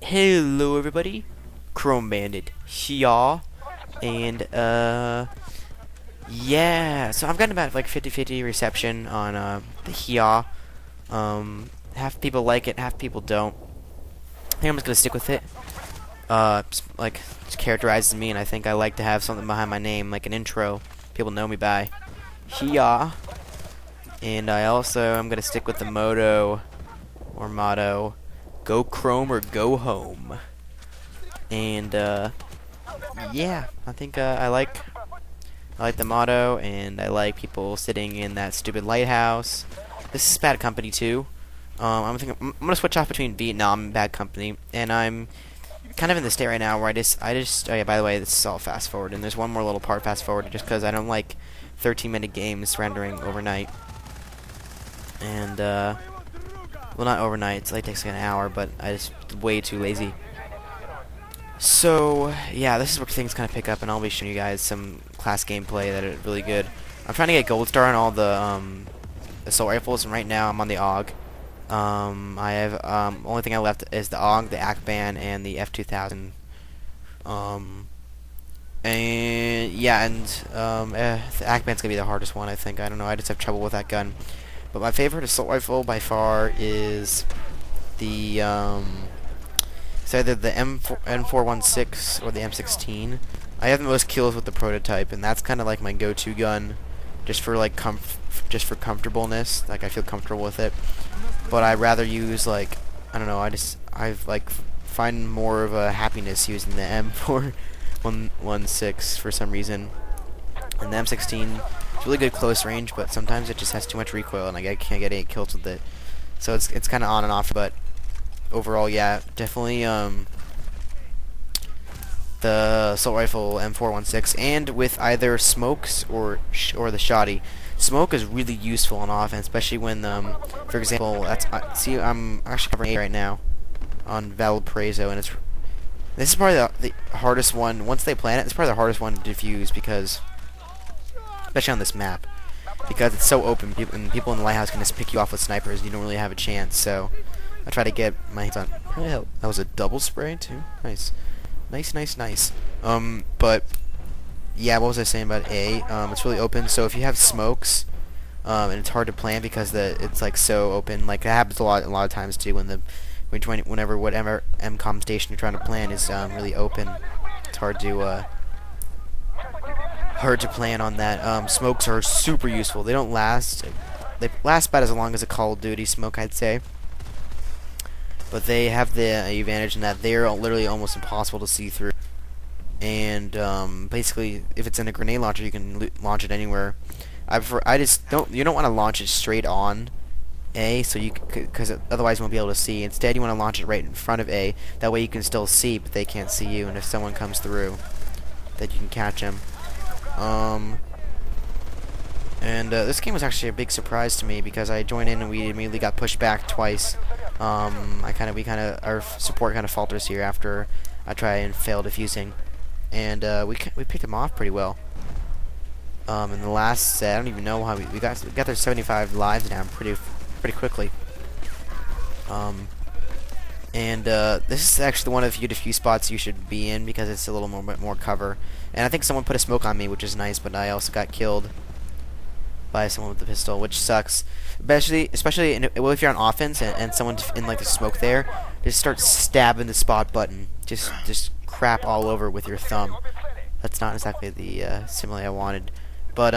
Hello everybody, Chrome Bandit here, and yeah, so I've gotten about like 50-50 reception on the here. Half people like it, half people don't. I think I'm just gonna stick with it. It characterizes me, and I think I like to have something behind my name, like an intro. People know me by here, and I'm gonna stick with the motto, go Chrome or go home. And yeah, I think I like the motto, and I like people sitting in that stupid lighthouse. This is Bad Company too. I'm gonna switch off between Vietnam and Bad Company, and I'm kind of in the state right now where oh yeah, by the way, this is all fast forward, and there's one more little part fast forward just because I don't like 13-minute games rendering overnight. And well, not overnight, it takes like an hour, but I just way too lazy. So yeah, this is where things kind of pick up, and I'll be showing you guys some class gameplay that are really good. I'm trying to get gold star on all the assault rifles, and right now I'm on the AUG. I have only thing I left is the AUG, the ACBAN, and the F2000. And yeah, the ACBAN's gonna be the hardest one, I think. I don't know, I just have trouble with that gun. But my favorite assault rifle by far is the it's either the M416 or the M16. I have the most kills with the prototype, and that's kind of like my go-to gun, just for like comfortableness. Like I feel comfortable with it. But I'd rather use like I don't know. I find more of a happiness using the M416 for some reason. And the M16 is really good close range, but sometimes it just has too much recoil, and I can't get 8 kills with it. So it's kind of on and off, but overall, yeah, definitely the assault rifle M416, and with either smokes or the shoddy. Smoke is really useful on offense, especially when for example, see, I'm actually covering A right now on Valparaiso, and this is probably the hardest one. Once they plant it, it's probably the hardest one to defuse, because especially on this map, because it's so open, and people in the lighthouse can just pick you off with snipers, and you don't really have a chance. So I try to get my hands on. That was a double spray too. Nice. But yeah, what was I saying about A? It's really open, so if you have smokes, and it's hard to plan because it's like so open. Like it happens a lot of times too whenever whatever MCOM station you're trying to plan is really open. It's hard to plan on that. Smokes are super useful. They don't last. They last about as long as a Call of Duty smoke, I'd say. But they have the advantage in that they're literally almost impossible to see through. And basically, if it's in a grenade launcher, you can launch it anywhere. You don't want to launch it straight on A, so because otherwise you won't be able to see. Instead, you want to launch it right in front of A. That way you can still see, but they can't see you. And if someone comes through, that you can catch them. This game was actually a big surprise to me because I joined in and we immediately got pushed back twice. Our support kind of falters here after I try and fail defusing, and we picked them off pretty well. In the last set, I don't even know how we got their 75 lives down pretty quickly. This is actually one of the few defuse spots you should be in because it's a little more cover. And I think someone put a smoke on me, which is nice, but I also got killed by someone with the pistol, which sucks. Especially if you're on offense and someone's in like the smoke there, just start stabbing the spot button. Just crap all over with your thumb. That's not exactly the simile I wanted, but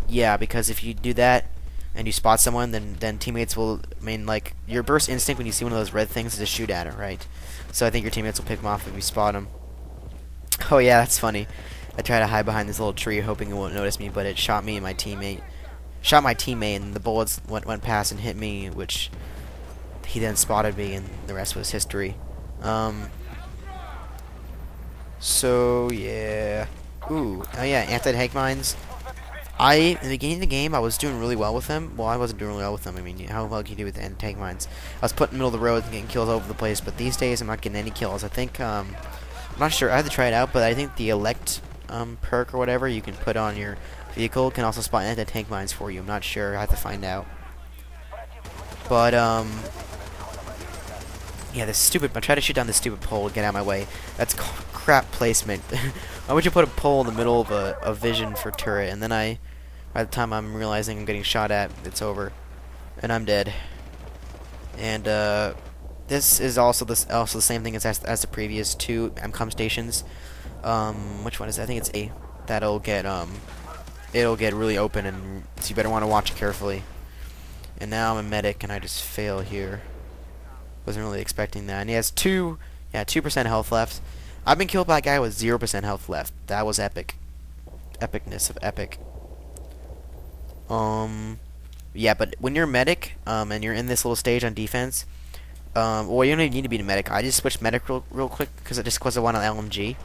yeah, because if you do that and you spot someone, then teammates will. I mean, like your burst instinct when you see one of those red things is to shoot at it, right? So I think your teammates will pick them off if you spot them. Oh yeah, that's funny. I try to hide behind this little tree hoping it won't notice me, but it shot me and my teammate. And the bullets went past and hit me, which he then spotted me, and the rest was history. So yeah. Oh yeah, anti-tank mines. In the beginning of the game, I was doing really well with them. Well, I wasn't doing really well with them. I mean, how well can you do with anti-tank mines? I was put in the middle of the road and getting kills all over the place, but these days I'm not getting any kills. I think, I'm not sure. I have to try it out, but I think the elect perk or whatever you can put on your vehicle can also spot anti-tank mines for you. I'm not sure. I have to find out. But Yeah, this stupid. I try to shoot down this stupid pole to get out of my way. That's crap placement. Why would you put a pole in the middle of a vision for turret, and then by the time I'm realizing I'm getting shot at, it's over, and I'm dead. And this is also the same thing as the previous two MCOM stations. Which one is it? I think it's A. That'll get it'll get really open, and so you better want to watch it carefully. And now I'm a medic, and I just fail here. Wasn't really expecting that. And he has 2% health left. I've been killed by a guy with 0% health left. That was epic. Epicness of epic. Yeah, but when you're a medic, and you're in this little stage on defense, well, you don't even need to be a medic. I just switched medic real quick because I want an LMG.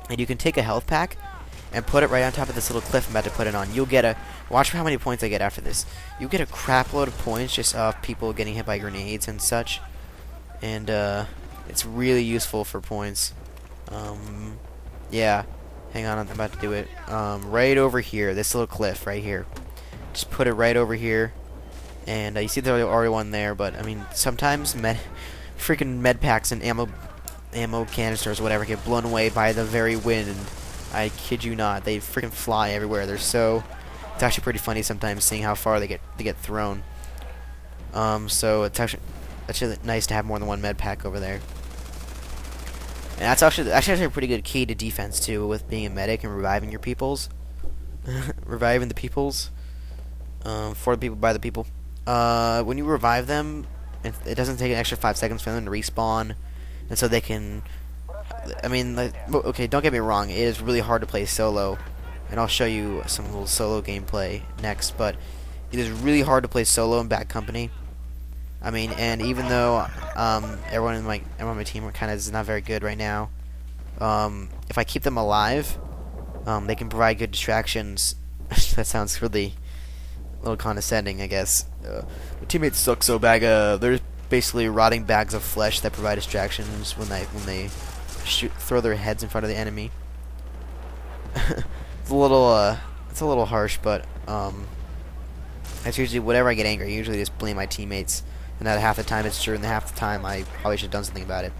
And you can take a health pack and put it right on top of this little cliff I'm about to put it on. You'll get watch how many points I get after this. You get a crap load of points just off people getting hit by grenades and such. And, it's really useful for points. Yeah. Hang on, I'm about to do it. Right over here, this little cliff right here. Just put it right over here. And, you see there's already one there, but, I mean, sometimes freaking med packs and ammo canisters or whatever get blown away by the very wind, and I kid you not, they freaking fly everywhere. It's actually pretty funny sometimes seeing how far they get thrown. So it's actually nice to have more than one med pack over there. And that's actually a pretty good key to defense too, with being a medic and reviving your peoples. Reviving the peoples. For the people, by the people. When you revive them, it doesn't take an extra 5 seconds for them to respawn, and so they can. I mean, like, okay, don't get me wrong. It is really hard to play solo, and I'll show you some little solo gameplay next. But it is really hard to play solo in Bad Company. I mean, and even though everyone in my team kind of is not very good right now, if I keep them alive, they can provide good distractions. That sounds really a little condescending, I guess. My teammates suck so bad. They're basically rotting bags of flesh that provide distractions when they throw their heads in front of the enemy. It's a little harsh, but that's usually whenever I get angry. I usually just blame my teammates, and that half the time it's true, and half the time I probably should have done something about it.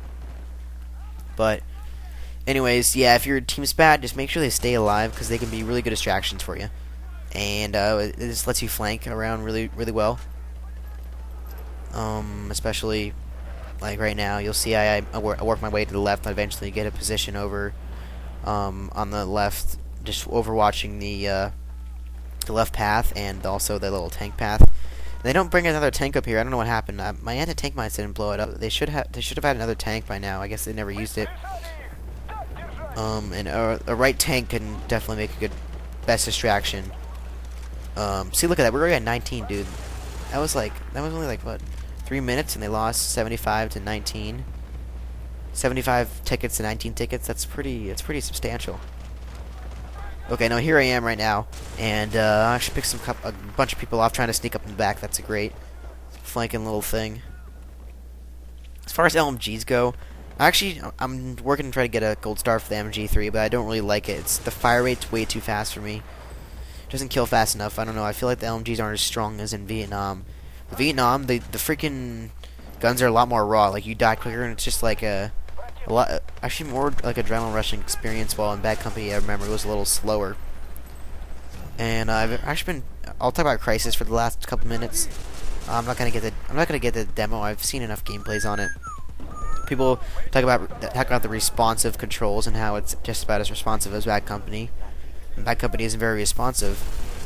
But anyways, yeah, if your team's bad, just make sure they stay alive, because they can be really good distractions for you, and it just lets you flank around really well. Especially like right now, you'll see I work my way to the left. I eventually get a position over on the left, just overwatching the left path and also the little tank path. They don't bring another tank up here. I don't know what happened. My anti-tank mines didn't blow it up. They should have had another tank by now. I guess they never used it. And a right tank can definitely make a good best distraction. See, look at that. We're already at 19, dude. That was only like what, 3 minutes, and they lost 75 to 19. 75 tickets to 19 tickets. It's pretty substantial. Okay, now here I am right now, and I should pick a bunch of people off trying to sneak up in the back. That's a great flanking little thing. As far as LMGs go, I'm working to try to get a gold star for the MG3, but I don't really like it. The fire rate's way too fast for me. It doesn't kill fast enough. I don't know. I feel like the LMGs aren't as strong as in Vietnam. In Vietnam, the freaking guns are a lot more raw. Like, you die quicker, and it's just like a lot, actually more like adrenaline rushing experience. While in Bad Company, I remember it was a little slower. And I've actually I'll talk about Crisis for the last couple minutes. I'm not gonna get the demo. I've seen enough gameplays on it. People talk about the responsive controls and how it's just about as responsive as Bad Company. And Bad Company isn't very responsive.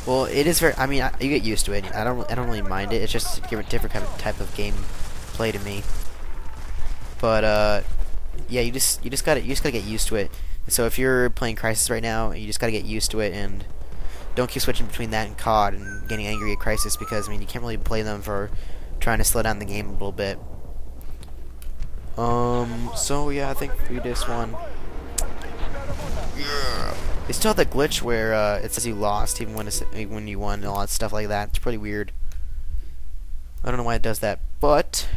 Well, it is very. I mean, you get used to it. I don't really mind it. It's just a different kind of type of game play to me. But yeah, you just gotta get used to it. And so if you're playing Crisis right now, you just gotta get used to it, and don't keep switching between that and COD and getting angry at Crisis, because I mean you can't really play them for trying to slow down the game a little bit. So yeah, I think we just won. Yeah. They still have that glitch where it says you lost even when you won and all that stuff like that. It's pretty weird. I don't know why it does that, but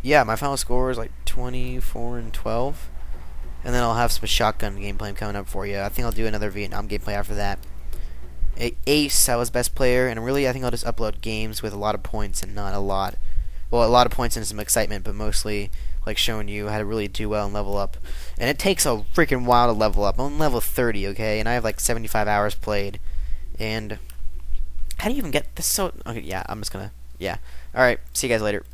yeah, my final score is like 24-12, and then I'll have some shotgun gameplay coming up for you. I think I'll do another Vietnam gameplay after that. Ace, I was best player, and really I think I'll just upload games with a lot of points and not a lot well, a lot of points and some excitement, but mostly like showing you how to really do well and level up. And it takes a freaking while to level up. I'm on level 30, okay, and I have like 75 hours played. And how do you even get this? So okay, yeah, I'm just gonna, yeah. All right, see you guys later.